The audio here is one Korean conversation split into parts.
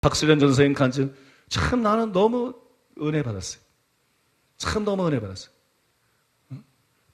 박수련 전사님 간증 참 나는 너무 은혜 받았어요. 참 너무 은혜 받았어요.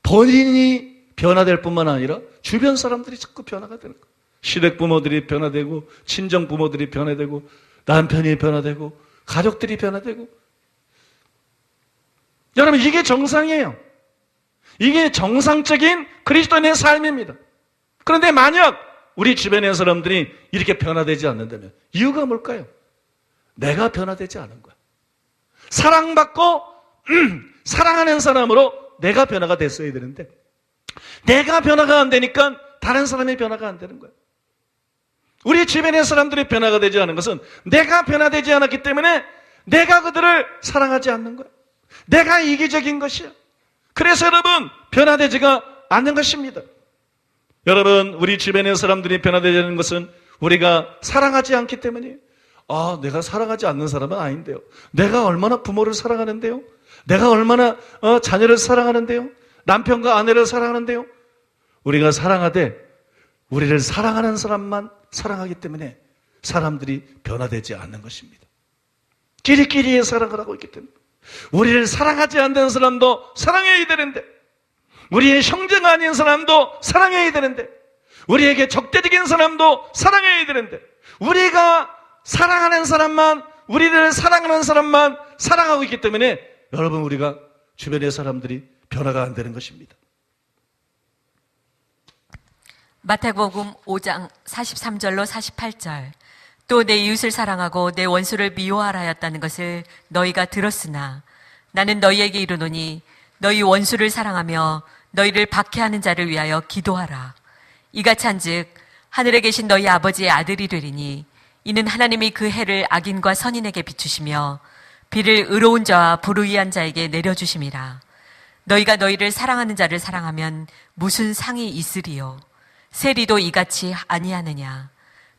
본인이 변화될 뿐만 아니라 주변 사람들이 자꾸 변화가 되는 거예요. 시댁 부모들이 변화되고 친정 부모들이 변화되고 남편이 변화되고 가족들이 변화되고. 여러분, 이게 정상이에요. 이게 정상적인 그리스도인의 삶입니다. 그런데 만약 우리 주변의 사람들이 이렇게 변화되지 않는다면 이유가 뭘까요? 내가 변화되지 않은 거야. 사랑받고 사랑하는 사람으로 내가 변화가 됐어야 되는데 내가 변화가 안 되니까 다른 사람의 변화가 안 되는 거야. 우리 주변의 사람들이 변화가 되지 않은 것은 내가 변화되지 않았기 때문에 내가 그들을 사랑하지 않는 거야. 내가 이기적인 것이야. 그래서 여러분, 변화되지가 않는 것입니다. 여러분, 우리 주변의 사람들이 변화되지 않는 것은 우리가 사랑하지 않기 때문이에요. 내가 사랑하지 않는 사람은 아닌데요. 내가 얼마나 부모를 사랑하는데요. 내가 얼마나 자녀를 사랑하는데요. 남편과 아내를 사랑하는데요. 우리가 사랑하되 우리를 사랑하는 사람만 사랑하기 때문에 사람들이 변화되지 않는 것입니다. 끼리끼리의 사랑을 하고 있기 때문에 우리를 사랑하지 않는 사람도 사랑해야 되는데, 우리의 형제가 아닌 사람도 사랑해야 되는데, 우리에게 적대적인 사람도 사랑해야 되는데, 우리가 사랑하는 사람만, 우리를 사랑하는 사람만 사랑하고 있기 때문에 여러분, 우리가 주변의 사람들이 변화가 안 되는 것입니다. 마태복음 5장 43절로 48절. 또 내 이웃을 사랑하고 내 원수를 미워하라 하였다는 것을 너희가 들었으나 나는 너희에게 이르노니 너희 원수를 사랑하며 너희를 박해하는 자를 위하여 기도하라. 이같이 한즉 하늘에 계신 너희 아버지의 아들이 되리니 이는 하나님이 그 해를 악인과 선인에게 비추시며 비를 의로운 자와 불의한 자에게 내려주심이라. 너희가 너희를 사랑하는 자를 사랑하면 무슨 상이 있으리요? 세리도 이같이 아니하느냐?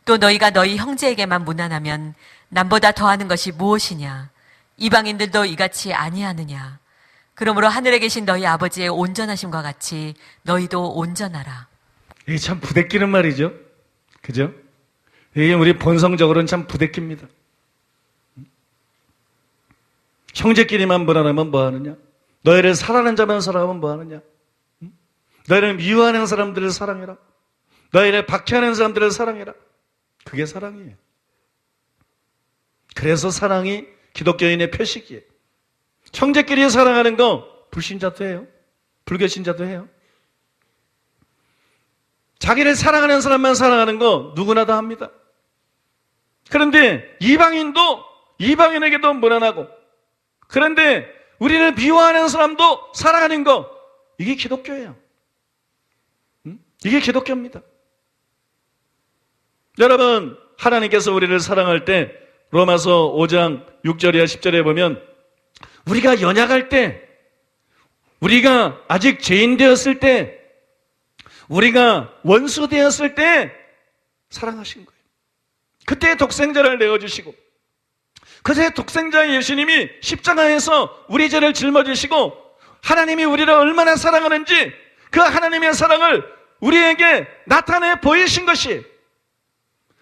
또 너희가 너희 형제에게만 무난하면 남보다 더하는 것이 무엇이냐? 이방인들도 이같이 아니하느냐? 그러므로 하늘에 계신 너희 아버지의 온전하심과 같이 너희도 온전하라. 이게 참 부대끼는 말이죠. 그죠? 이게 우리 본성적으로는 참 부대낍니다. 형제끼리만 무난하면 뭐하느냐? 너희를 사랑하는 자만 사랑하면 뭐하느냐? 너희를 미워하는 사람들을 사랑해라. 너희를 박해하는 사람들을 사랑해라. 그게 사랑이에요. 그래서 사랑이 기독교인의 표식이에요. 형제끼리 사랑하는 거 불신자도 해요. 불교신자도 해요. 자기를 사랑하는 사람만 사랑하는 거 누구나 다 합니다. 그런데 이방인에게도 무난하고, 그런데 우리를 미워하는 사람도 사랑하는 거, 이게 기독교예요. 이게 기독교입니다. 여러분, 하나님께서 우리를 사랑할 때 로마서 5장 6절이야 10절에 보면 우리가 연약할 때, 우리가 아직 죄인 되었을 때, 우리가 원수 되었을 때 사랑하신 거예요. 그때 독생자를 내어주시고, 그때 독생자 예수님이 십자가에서 우리 죄를 짊어지시고 하나님이 우리를 얼마나 사랑하는지 그 하나님의 사랑을 우리에게 나타내 보이신 것이,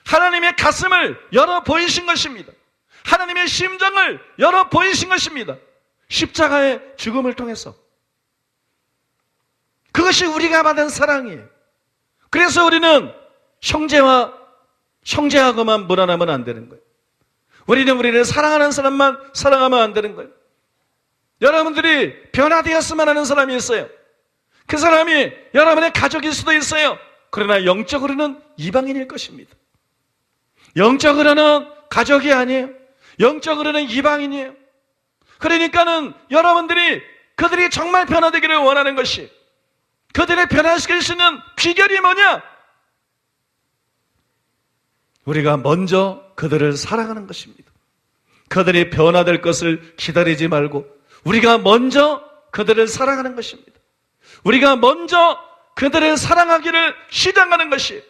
하나님의 가슴을 열어 보이신 것입니다. 하나님의 심장을 열어 보이신 것입니다. 십자가의 죽음을 통해서. 그것이 우리가 받은 사랑이에요. 그래서 우리는 형제하고만 무난하면 안 되는 거예요. 우리는 우리를 사랑하는 사람만 사랑하면 안 되는 거예요. 여러분들이 변화되었으면 하는 사람이 있어요. 그 사람이 여러분의 가족일 수도 있어요. 그러나 영적으로는 이방인일 것입니다. 영적으로는 가족이 아니에요. 영적으로는 이방인이에요. 그러니까는 여러분들이 그들이 정말 변화되기를 원하는 것이, 그들을 변화시킬 수 있는 비결이 뭐냐? 우리가 먼저 그들을 사랑하는 것입니다. 그들이 변화될 것을 기다리지 말고 우리가 먼저 그들을 사랑하는 것입니다. 우리가 먼저 그들을 사랑하기를 시작하는 것이,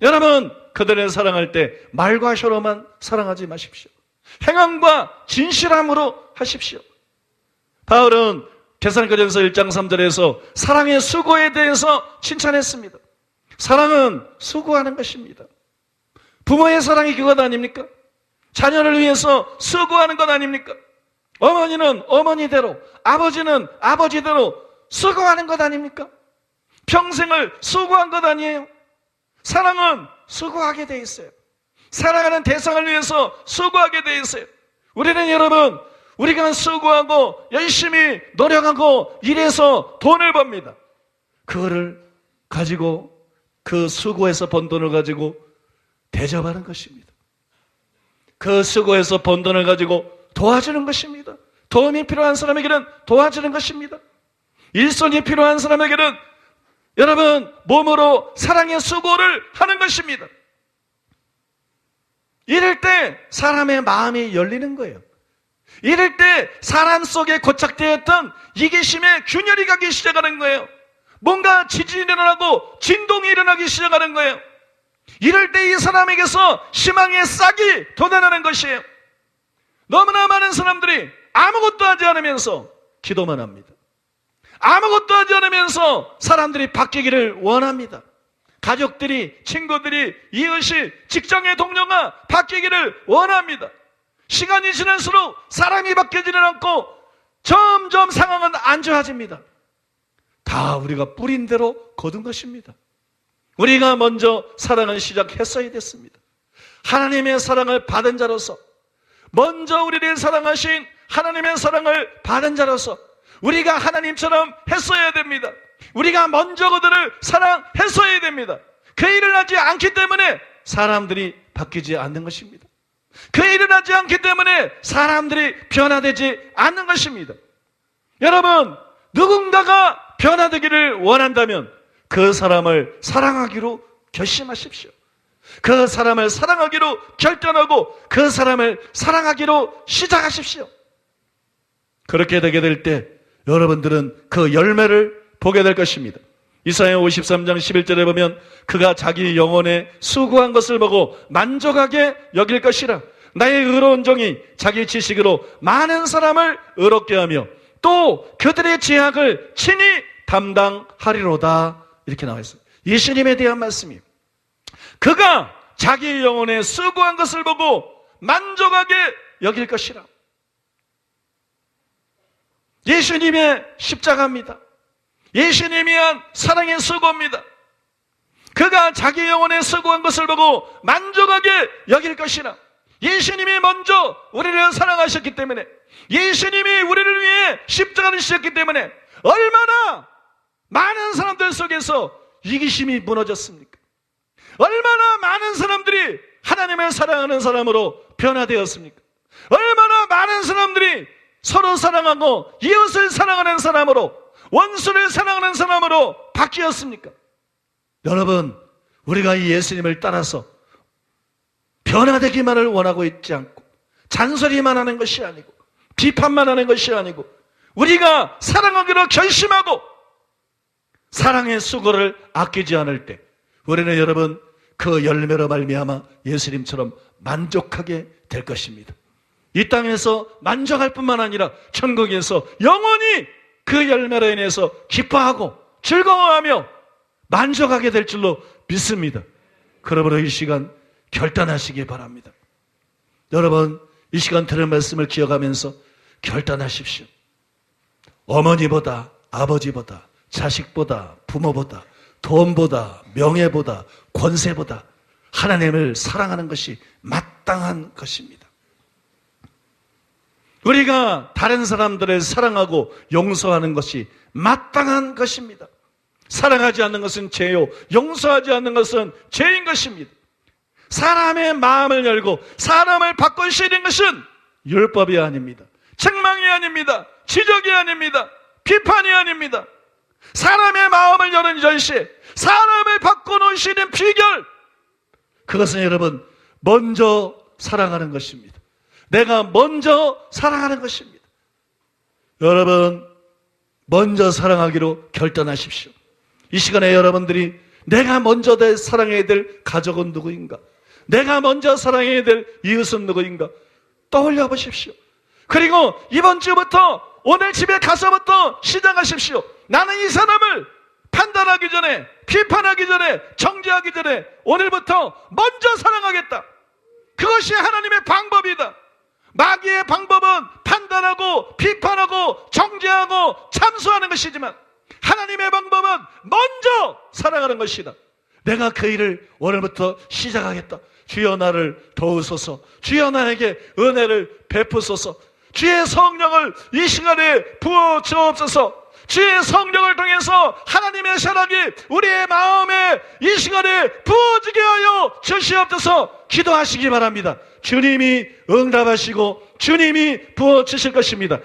여러분, 그들을 사랑할 때 말과 혀로만 사랑하지 마십시오. 행함과 진실함으로 하십시오. 바울은 데살로니가전서 1장 3절에서 사랑의 수고에 대해서 칭찬했습니다. 사랑은 수고하는 것입니다. 부모의 사랑이 그것 아닙니까? 자녀를 위해서 수고하는 것 아닙니까? 어머니는 어머니대로, 아버지는 아버지대로 수고하는 것 아닙니까? 평생을 수고한 것 아니에요? 사랑은 수고하게 돼 있어요. 사랑하는 대상을 위해서 수고하게 돼 있어요. 우리는 여러분, 우리가 수고하고 열심히 노력하고 일해서 돈을 법니다. 그거를 가지고, 그 수고해서 번 돈을 가지고 대접하는 것입니다. 그 수고해서 번 돈을 가지고 도와주는 것입니다. 도움이 필요한 사람에게는 도와주는 것입니다. 일손이 필요한 사람에게는 여러분 몸으로 사랑의 수고를 하는 것입니다. 이럴 때 사람의 마음이 열리는 거예요. 이럴 때 사람 속에 고착되어 있던 이기심의 균열이 가기 시작하는 거예요. 뭔가 지진이 일어나고 진동이 일어나기 시작하는 거예요. 이럴 때 이 사람에게서 희망의 싹이 돋아나는 것이에요. 너무나 많은 사람들이 아무것도 하지 않으면서 기도만 합니다. 아무것도 하지 않으면서 사람들이 바뀌기를 원합니다. 가족들이, 친구들이, 이웃이, 직장의 동료가 바뀌기를 원합니다. 시간이 지날수록 사람이 바뀌지는 않고 점점 상황은 안 좋아집니다. 다 우리가 뿌린 대로 거둔 것입니다. 우리가 먼저 사랑을 시작했어야 됐습니다. 하나님의 사랑을 받은 자로서, 먼저 우리를 사랑하신 하나님의 사랑을 받은 자로서 우리가 하나님처럼 했어야 됩니다. 우리가 먼저 그들을 사랑했어야 됩니다. 그 일을 하지 않기 때문에 사람들이 바뀌지 않는 것입니다. 그 일을 하지 않기 때문에 사람들이 변화되지 않는 것입니다. 여러분, 누군가가 변화되기를 원한다면 그 사람을 사랑하기로 결심하십시오. 그 사람을 사랑하기로 결단하고 그 사람을 사랑하기로 시작하십시오. 그렇게 되게 될 때 여러분들은 그 열매를 보게 될 것입니다. 이사야 53장 11절에 보면 그가 자기 영혼에 수고한 것을 보고 만족하게 여길 것이라. 나의 의로운 종이 자기 지식으로 많은 사람을 의롭게 하며 또 그들의 죄악을 친히 담당하리로다. 이렇게 나와 있어요. 예수님에 대한 말씀이에요. 그가 자기 영혼에 수고한 것을 보고 만족하게 여길 것이라. 예수님의 십자가입니다. 예수님이 한 사랑의 수고입니다. 그가 자기 영혼에 수고한 것을 보고 만족하게 여길 것이라. 예수님이 먼저 우리를 사랑하셨기 때문에, 예수님이 우리를 위해 십자가를 지셨기 때문에 얼마나 많은 사람들 속에서 이기심이 무너졌습니까? 얼마나 많은 사람들이 하나님을 사랑하는 사람으로 변화되었습니까? 얼마나 많은 사람들이 서로 사랑하고 이웃을 사랑하는 사람으로, 원수를 사랑하는 사람으로 바뀌었습니까? 여러분, 우리가 이 예수님을 따라서 변화되기만을 원하고 있지 않고 잔소리만 하는 것이 아니고 비판만 하는 것이 아니고 우리가 사랑하기로 결심하고 사랑의 수고를 아끼지 않을 때 우리는 여러분 그 열매로 말미암아 예수님처럼 만족하게 될 것입니다. 이 땅에서 만족할 뿐만 아니라 천국에서 영원히 그 열매로 인해서 기뻐하고 즐거워하며 만족하게 될 줄로 믿습니다. 그러므로 이 시간 결단하시기 바랍니다. 여러분, 이 시간 들은 말씀을 기억하면서 결단하십시오. 어머니보다, 아버지보다, 자식보다, 부모보다, 돈보다, 명예보다, 권세보다 하나님을 사랑하는 것이 마땅한 것입니다. 우리가 다른 사람들을 사랑하고 용서하는 것이 마땅한 것입니다. 사랑하지 않는 것은 죄요, 용서하지 않는 것은 죄인 것입니다. 사람의 마음을 열고 사람을 바꾸시는 것은 율법이 아닙니다. 책망이 아닙니다. 지적이 아닙니다. 비판이 아닙니다. 사람의 마음을 여는 절시, 사람을 바꿔놓으시는 비결, 그것은 여러분 먼저 사랑하는 것입니다. 내가 먼저 사랑하는 것입니다. 여러분, 먼저 사랑하기로 결단하십시오. 이 시간에 여러분들이 내가 먼저 사랑해야 될 가족은 누구인가? 내가 먼저 사랑해야 될 이웃은 누구인가? 떠올려 보십시오. 그리고 이번 주부터, 오늘 집에 가서부터 시작하십시오. 나는 이 사람을 판단하기 전에, 비판하기 전에, 정죄하기 전에 오늘부터 먼저 사랑하겠다. 그것이 하나님의 방법이에요. 마귀의 방법은 판단하고 비판하고 정죄하고 참수하는 것이지만 하나님의 방법은 먼저 사랑하는 것이다. 내가 그 일을 오늘부터 시작하겠다. 주여 나를 도우소서. 주여 나에게 은혜를 베푸소서. 주의 성령을 이 시간에 부어 주옵소서. 주의 성령을 통해서 하나님의 사랑이 우리의 마음에 이 시간에 부어지게 하여 주시옵소서. 기도하시기 바랍니다. 주님이 응답하시고 주님이 부어 주실 것입니다.